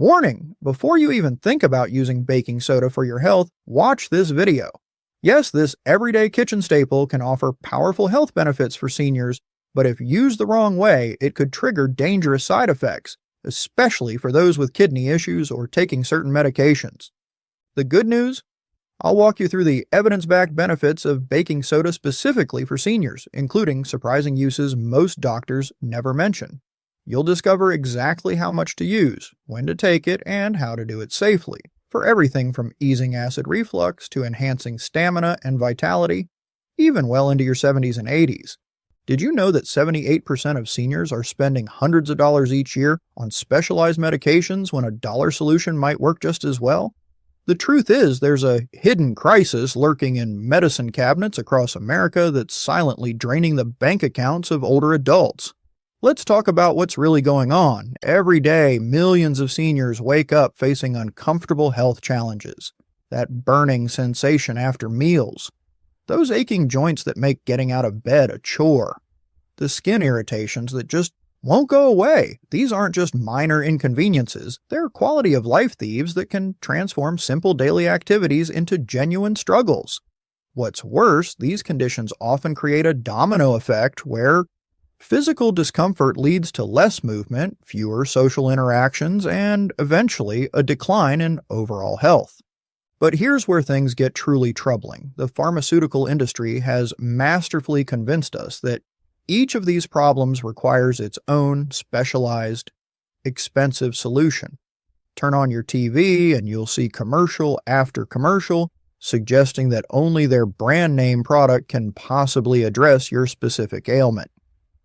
Warning! Before you even think about using baking soda for your health, watch this video. Yes, this everyday kitchen staple can offer powerful health benefits for seniors, but if used the wrong way, it could trigger dangerous side effects, especially for those with kidney issues or taking certain medications. The good news? I'll walk you through the evidence-backed benefits of baking soda specifically for seniors, including surprising uses most doctors never mention. You'll discover exactly how much to use, when to take it, and how to do it safely, for everything from easing acid reflux to enhancing stamina and vitality, even well into your 70s and 80s. Did you know that 78% of seniors are spending hundreds of dollars each year on specialized medications when a dollar solution might work just as well? The truth is, there's a hidden crisis lurking in medicine cabinets across America that's silently draining the bank accounts of older adults. Let's talk about what's really going on. Every day, millions of seniors wake up facing uncomfortable health challenges. That burning sensation after meals. Those aching joints that make getting out of bed a chore. The skin irritations that just won't go away. These aren't just minor inconveniences. They're quality of life thieves that can transform simple daily activities into genuine struggles. What's worse, these conditions often create a domino effect where physical discomfort leads to less movement, fewer social interactions, and eventually a decline in overall health. But here's where things get truly troubling. The pharmaceutical industry has masterfully convinced us that each of these problems requires its own specialized, expensive solution. Turn on your TV and you'll see commercial after commercial suggesting that only their brand name product can possibly address your specific ailment.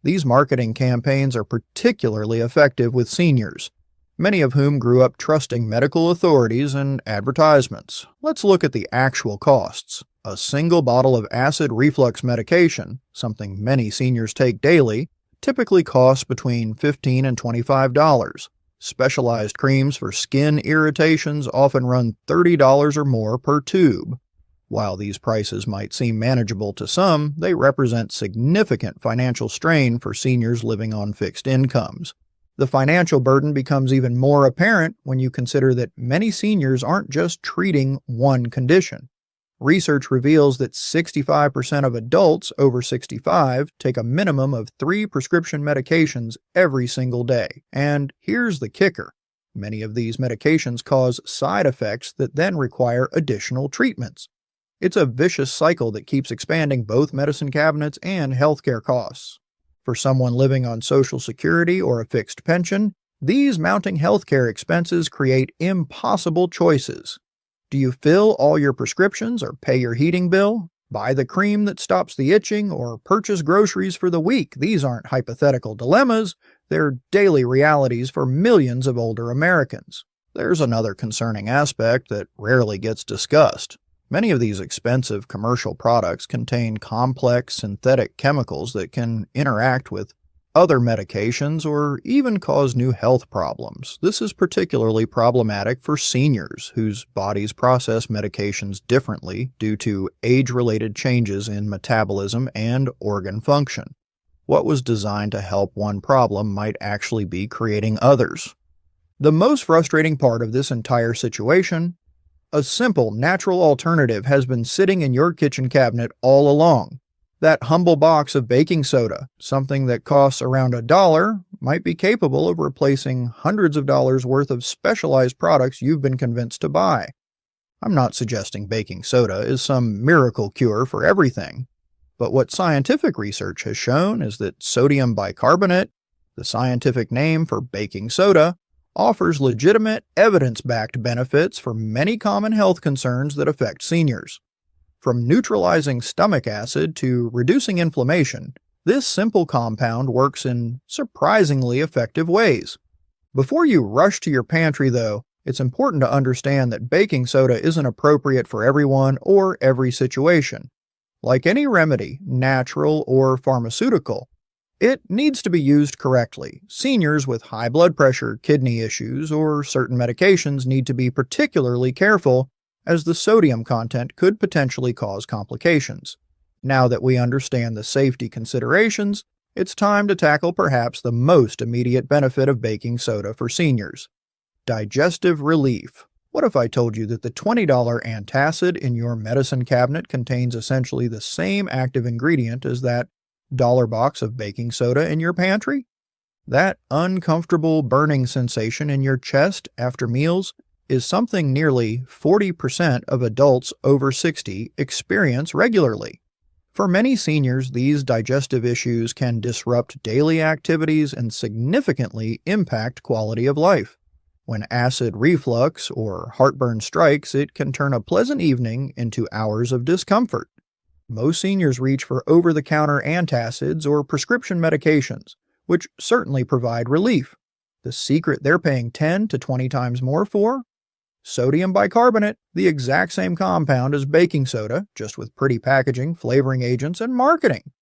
These marketing campaigns are particularly effective with seniors, many of whom grew up trusting medical authorities and advertisements. Let's look at the actual costs. A single bottle of acid reflux medication, something many seniors take daily, typically costs between $15 and $25. Specialized creams for skin irritations often run $30 or more per tube. While these prices might seem manageable to some, they represent significant financial strain for seniors living on fixed incomes. The financial burden becomes even more apparent when you consider that many seniors aren't just treating one condition. Research reveals that 65% of adults over 65 take a minimum of 3 prescription medications every single day. And here's the kicker. Many of these medications cause side effects that then require additional treatments. It's a vicious cycle that keeps expanding both medicine cabinets and healthcare costs. For someone living on Social Security or a fixed pension, these mounting healthcare expenses create impossible choices. Do you fill all your prescriptions or pay your heating bill? Buy the cream that stops the itching or purchase groceries for the week? These aren't hypothetical dilemmas, they're daily realities for millions of older Americans. There's another concerning aspect that rarely gets discussed. Many of these expensive commercial products contain complex synthetic chemicals that can interact with other medications or even cause new health problems. This is particularly problematic for seniors whose bodies process medications differently due to age-related changes in metabolism and organ function. What was designed to help one problem might actually be creating others. The most frustrating part of this entire situation: a simple, natural alternative has been sitting in your kitchen cabinet all along. That humble box of baking soda, something that costs around $1, might be capable of replacing hundreds of dollars worth of specialized products you've been convinced to buy. I'm not suggesting baking soda is some miracle cure for everything, but what scientific research has shown is that sodium bicarbonate, the scientific name for baking soda, offers legitimate, evidence-backed benefits for many common health concerns that affect seniors. From neutralizing stomach acid to reducing inflammation, this simple compound works in surprisingly effective ways. Before you rush to your pantry, though, it's important to understand that baking soda isn't appropriate for everyone or every situation. Like any remedy, natural or pharmaceutical, it needs to be used correctly. Seniors with high blood pressure, kidney issues, or certain medications need to be particularly careful, as the sodium content could potentially cause complications. Now that we understand the safety considerations, it's time to tackle perhaps the most immediate benefit of baking soda for seniors: Digestive relief. What if I told you that the $20 antacid in your medicine cabinet contains essentially the same active ingredient as that dollar box of baking soda in your pantry? That uncomfortable burning sensation in your chest after meals is something nearly 40% of adults over 60 experience regularly. For many seniors, these digestive issues can disrupt daily activities and significantly impact quality of life. When acid reflux or heartburn strikes, it can turn a pleasant evening into hours of discomfort. Most seniors reach for over-the-counter antacids or prescription medications, which certainly provide relief. The secret they're paying 10 to 20 times more for? Sodium bicarbonate, the exact same compound as baking soda, just with pretty packaging, flavoring agents, and marketing.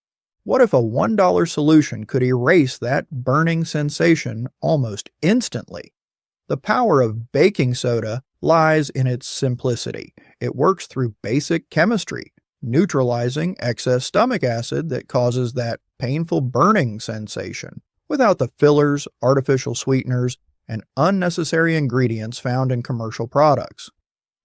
What if a $1 solution could erase that burning sensation almost instantly? The power of baking soda lies in its simplicity. It works through basic chemistry, neutralizing excess stomach acid that causes that painful burning sensation, without the fillers, artificial sweeteners, and unnecessary ingredients found in commercial products.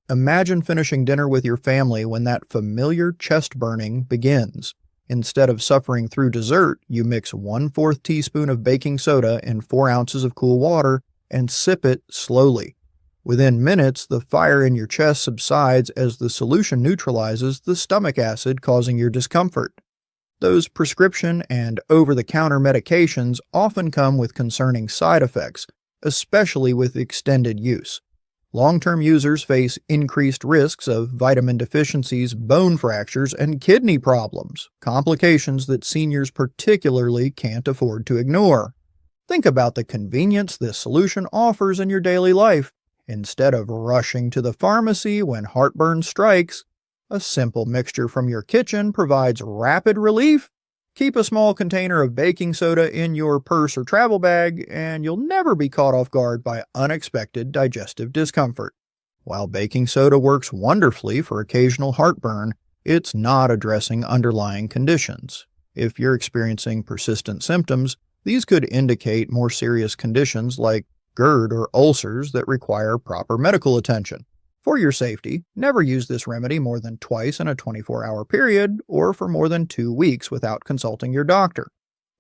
Imagine finishing dinner with your family when that familiar chest burning begins. Instead of suffering through dessert, you mix 1/4 teaspoon of baking soda in 4 ounces of cool water and sip it slowly. Within minutes, the fire in your chest subsides as the solution neutralizes the stomach acid causing your discomfort. Those prescription and over-the-counter medications often come with concerning side effects, especially with extended use. Long-term users face increased risks of vitamin deficiencies, bone fractures, and kidney problems, complications that seniors particularly can't afford to ignore. Think about the convenience this solution offers in your daily life. Instead of rushing to the pharmacy when heartburn strikes, a simple mixture from your kitchen provides rapid relief. Keep a small container of baking soda in your purse or travel bag, and you'll never be caught off guard by unexpected digestive discomfort. While baking soda works wonderfully for occasional heartburn, it's not addressing underlying conditions. If you're experiencing persistent symptoms, these could indicate more serious conditions like GERD or ulcers that require proper medical attention. For your safety, never use this remedy more than twice in a 24-hour period or for more than 2 weeks without consulting your doctor.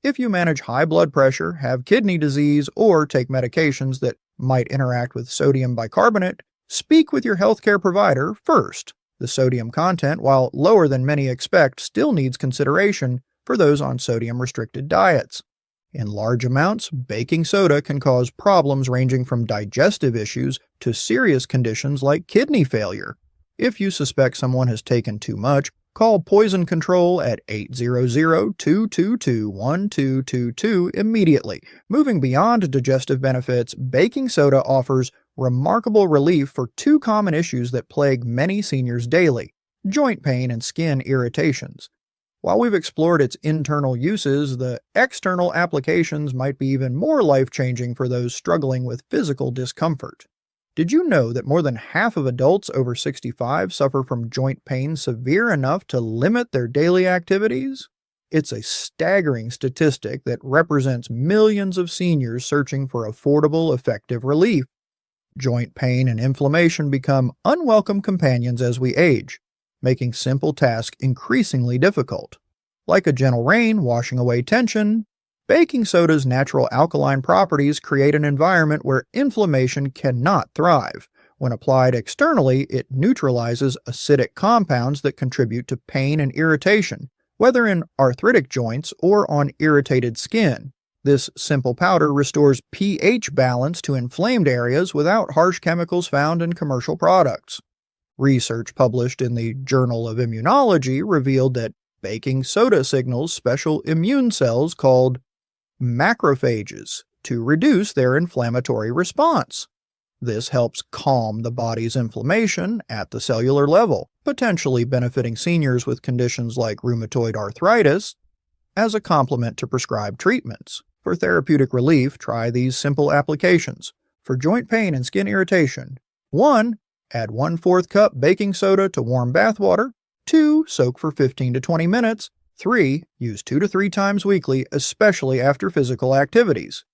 If you manage high blood pressure, have kidney disease, or take medications that might interact with sodium bicarbonate, speak with your healthcare provider first. The sodium content, while lower than many expect, still needs consideration for those on sodium-restricted diets. In large amounts, baking soda can cause problems ranging from digestive issues to serious conditions like kidney failure. If you suspect someone has taken too much, call Poison Control at 800-222-1222 immediately. Moving beyond digestive benefits, baking soda offers remarkable relief for 2 common issues that plague many seniors daily: joint pain and skin irritations. While we've explored its internal uses, the external applications might be even more life-changing for those struggling with physical discomfort. Did you know that more than half of adults over 65 suffer from joint pain severe enough to limit their daily activities? It's a staggering statistic that represents millions of seniors searching for affordable, effective relief. Joint pain and inflammation become unwelcome companions as we age, making simple tasks increasingly difficult. Like a gentle rain washing away tension, baking soda's natural alkaline properties create an environment where inflammation cannot thrive. When applied externally, it neutralizes acidic compounds that contribute to pain and irritation, whether in arthritic joints or on irritated skin. This simple powder restores pH balance to inflamed areas without harsh chemicals found in commercial products. Research published in the Journal of Immunology revealed that baking soda signals special immune cells called macrophages to reduce their inflammatory response. This helps calm the body's inflammation at the cellular level, potentially benefiting seniors with conditions like rheumatoid arthritis. As a complement to prescribed treatments, for therapeutic relief, try these simple applications. For joint pain and skin irritation: 1. Add 1/4 cup baking soda to warm bath water. 2. Soak for 15 to 20 minutes. 3. Use 2 to 3 times weekly, especially after physical activities.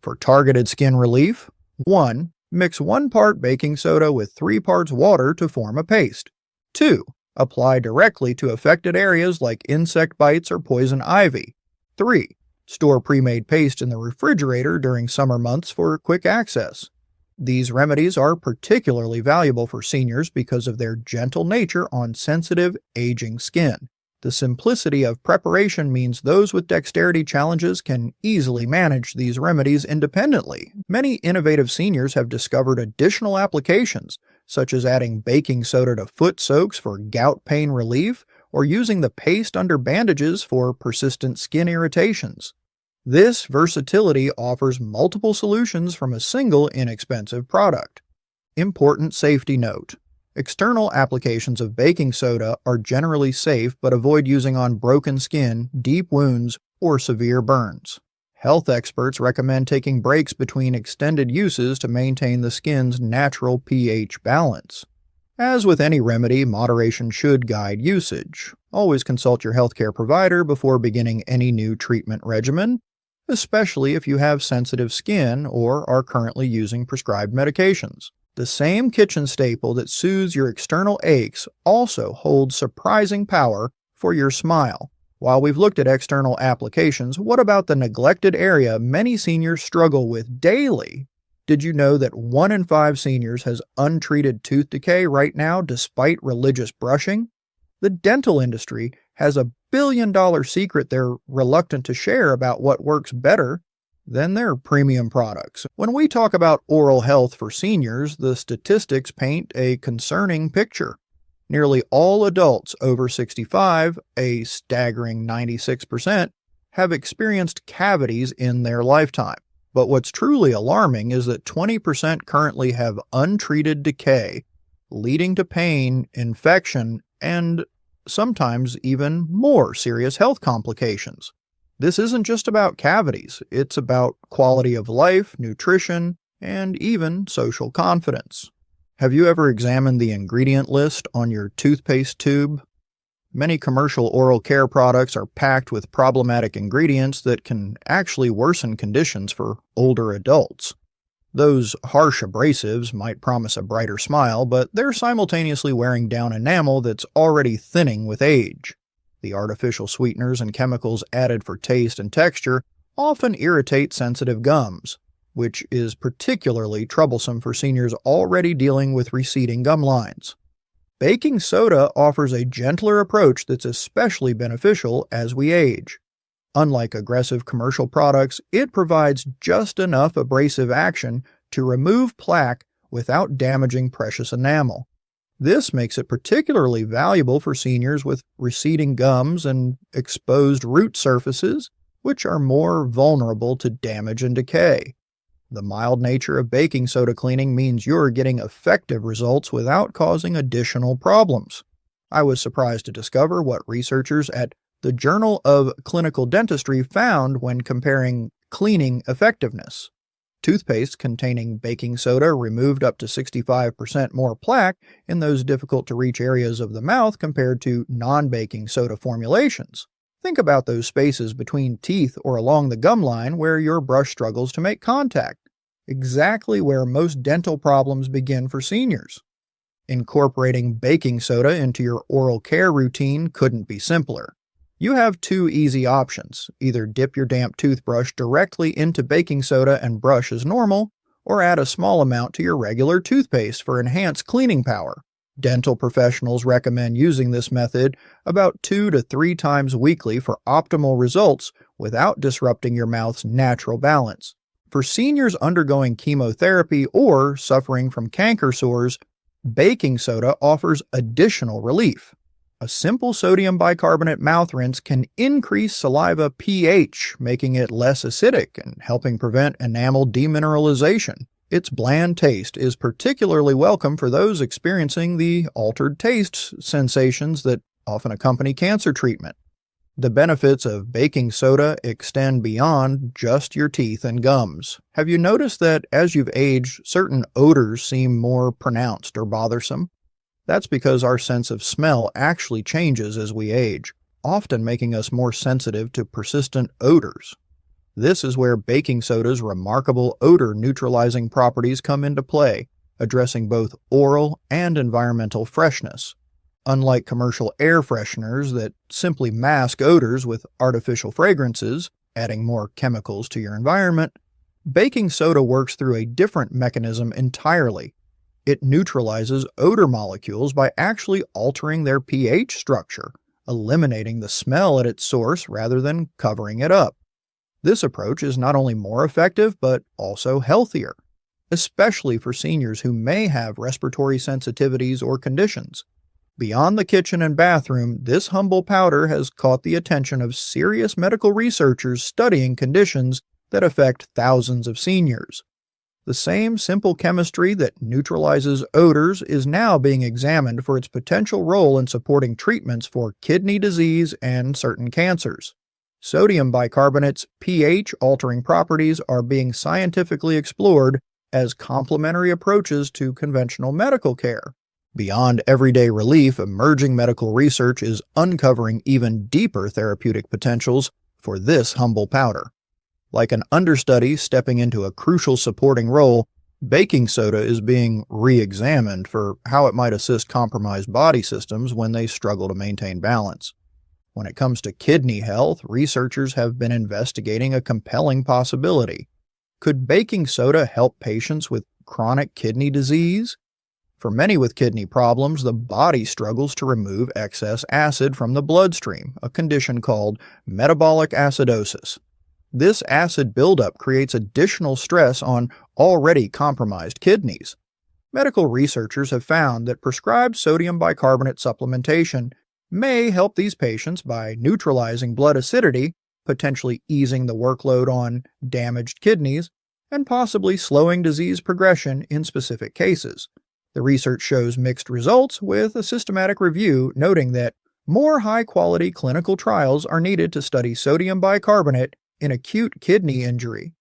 For targeted skin relief: 1. Mix 1 part baking soda with 3 parts water to form a paste. 2. Apply directly to affected areas like insect bites or poison ivy. 3. Store pre-made paste in the refrigerator during summer months for quick access. These remedies are particularly valuable for seniors because of their gentle nature on sensitive, aging skin. The simplicity of preparation means those with dexterity challenges can easily manage these remedies independently. Many innovative seniors have discovered additional applications, such as adding baking soda to foot soaks for gout pain relief or using the paste under bandages for persistent skin irritations. This versatility offers multiple solutions from a single inexpensive product. Important safety note. External applications of baking soda are generally safe, but avoid using on broken skin, deep wounds, or severe burns. Health experts recommend taking breaks between extended uses to maintain the skin's natural pH balance. As with any remedy, moderation should guide usage. Always consult your healthcare provider before beginning any new treatment regimen, especially if you have sensitive skin or are currently using prescribed medications. The same kitchen staple that soothes your external aches also holds surprising power for your smile. While we've looked at external applications, what about the neglected area many seniors struggle with daily? Did you know that 1 in 5 seniors has untreated tooth decay right now despite religious brushing? The dental industry has a billion-dollar secret they're reluctant to share about what works better than their premium products. When we talk about oral health for seniors, the statistics paint a concerning picture. Nearly all adults over 65, a staggering 96%, have experienced cavities in their lifetime. But what's truly alarming is that 20% currently have untreated decay, leading to pain, infection, and sometimes even more serious health complications. This isn't just about cavities, it's about quality of life, nutrition, and even social confidence. Have you ever examined the ingredient list on your toothpaste tube? Many commercial oral care products are packed with problematic ingredients that can actually worsen conditions for older adults. Those harsh abrasives might promise a brighter smile, but they're simultaneously wearing down enamel that's already thinning with age. The artificial sweeteners and chemicals added for taste and texture often irritate sensitive gums, which is particularly troublesome for seniors already dealing with receding gum lines. Baking soda offers a gentler approach that's especially beneficial as we age. Unlike aggressive commercial products, it provides just enough abrasive action to remove plaque without damaging precious enamel. This makes it particularly valuable for seniors with receding gums and exposed root surfaces, which are more vulnerable to damage and decay. The mild nature of baking soda cleaning means you're getting effective results without causing additional problems. I was surprised to discover what researchers at the Journal of Clinical Dentistry found when comparing cleaning effectiveness. Toothpaste containing baking soda removed up to 65% more plaque in those difficult-to-reach areas of the mouth compared to non-baking soda formulations. Think about those spaces between teeth or along the gum line where your brush struggles to make contact, exactly where most dental problems begin for seniors. Incorporating baking soda into your oral care routine couldn't be simpler. You have 2 easy options. Either dip your damp toothbrush directly into baking soda and brush as normal, or add a small amount to your regular toothpaste for enhanced cleaning power. Dental professionals recommend using this method about 2 to 3 times weekly for optimal results without disrupting your mouth's natural balance. For seniors undergoing chemotherapy or suffering from canker sores, baking soda offers additional relief. A simple sodium bicarbonate mouth rinse can increase saliva pH, making it less acidic and helping prevent enamel demineralization. Its bland taste is particularly welcome for those experiencing the altered taste sensations that often accompany cancer treatment. The benefits of baking soda extend beyond just your teeth and gums. Have you noticed that as you've aged, certain odors seem more pronounced or bothersome? That's because our sense of smell actually changes as we age, often making us more sensitive to persistent odors. This is where baking soda's remarkable odor-neutralizing properties come into play, addressing both oral and environmental freshness. Unlike commercial air fresheners that simply mask odors with artificial fragrances, adding more chemicals to your environment, baking soda works through a different mechanism entirely. It neutralizes odor molecules by actually altering their pH structure, eliminating the smell at its source rather than covering it up. This approach is not only more effective, but also healthier, especially for seniors who may have respiratory sensitivities or conditions. Beyond the kitchen and bathroom, this humble powder has caught the attention of serious medical researchers studying conditions that affect thousands of seniors. The same simple chemistry that neutralizes odors is now being examined for its potential role in supporting treatments for kidney disease and certain cancers. Sodium bicarbonate's pH-altering properties are being scientifically explored as complementary approaches to conventional medical care. Beyond everyday relief, emerging medical research is uncovering even deeper therapeutic potentials for this humble powder. Like an understudy stepping into a crucial supporting role, baking soda is being re-examined for how it might assist compromised body systems when they struggle to maintain balance. When it comes to kidney health, researchers have been investigating a compelling possibility. Could baking soda help patients with chronic kidney disease? For many with kidney problems, the body struggles to remove excess acid from the bloodstream, a condition called metabolic acidosis. This acid buildup creates additional stress on already compromised kidneys. Medical researchers have found that prescribed sodium bicarbonate supplementation may help these patients by neutralizing blood acidity, potentially easing the workload on damaged kidneys, and possibly slowing disease progression in specific cases. The research shows mixed results, with a systematic review noting that more high-quality clinical trials are needed to study sodium bicarbonate in acute kidney injury.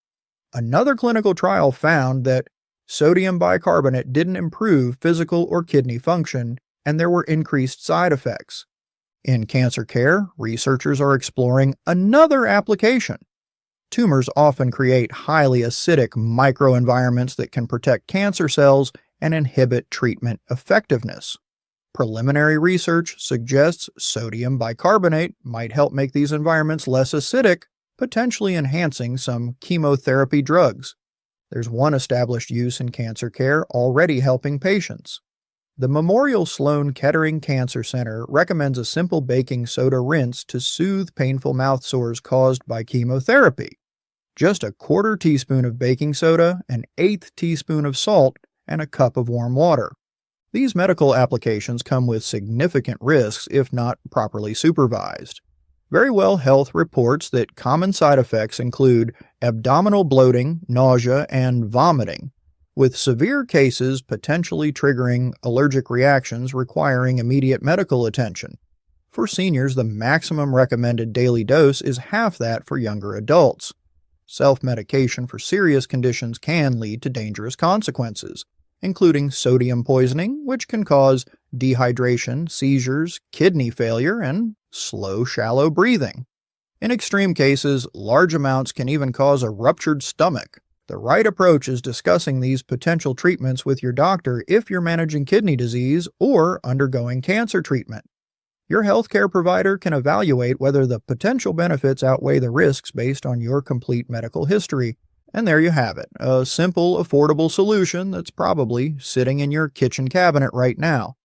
Another clinical trial found that sodium bicarbonate didn't improve physical or kidney function, and there were increased side effects. In cancer care, researchers are exploring another application. Tumors often create highly acidic microenvironments that can protect cancer cells and inhibit treatment effectiveness. Preliminary research suggests sodium bicarbonate might help make these environments less acidic, potentially enhancing some chemotherapy drugs. There's one established use in cancer care already helping patients. The Memorial Sloan Kettering Cancer Center recommends a simple baking soda rinse to soothe painful mouth sores caused by chemotherapy. Just a quarter teaspoon of baking soda, an eighth teaspoon of salt, and a cup of warm water. These medical applications come with significant risks if not properly supervised. Verywell Health reports that common side effects include abdominal bloating, nausea, and vomiting, with severe cases potentially triggering allergic reactions requiring immediate medical attention. For seniors, the maximum recommended daily dose is half that for younger adults. Self-medication for serious conditions can lead to dangerous consequences, including sodium poisoning, which can cause dehydration, seizures, kidney failure, and slow, shallow breathing. In extreme cases, large amounts can even cause a ruptured stomach. The right approach is discussing these potential treatments with your doctor if you're managing kidney disease or undergoing cancer treatment. Your healthcare provider can evaluate whether the potential benefits outweigh the risks based on your complete medical history. And there you have it, a simple, affordable solution that's probably sitting in your kitchen cabinet right now.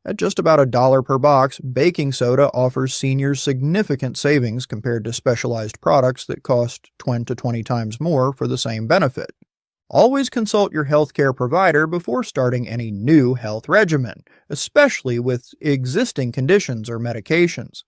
At just about $1 per box, baking soda offers seniors significant savings compared to specialized products that cost 20 to 20 times more for the same benefit. Always consult your healthcare provider before starting any new health regimen, especially with existing conditions or medications.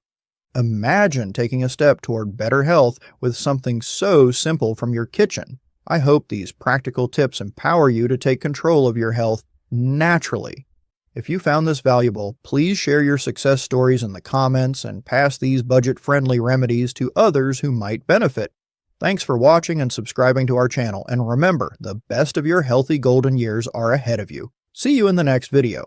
Imagine taking a step toward better health with something so simple from your kitchen. I hope these practical tips empower you to take control of your health naturally. If you found this valuable, please share your success stories in the comments and pass these budget-friendly remedies to others who might benefit. Thanks for watching and subscribing to our channel, and remember, the best of your healthy golden years are ahead of you. See you in the next video.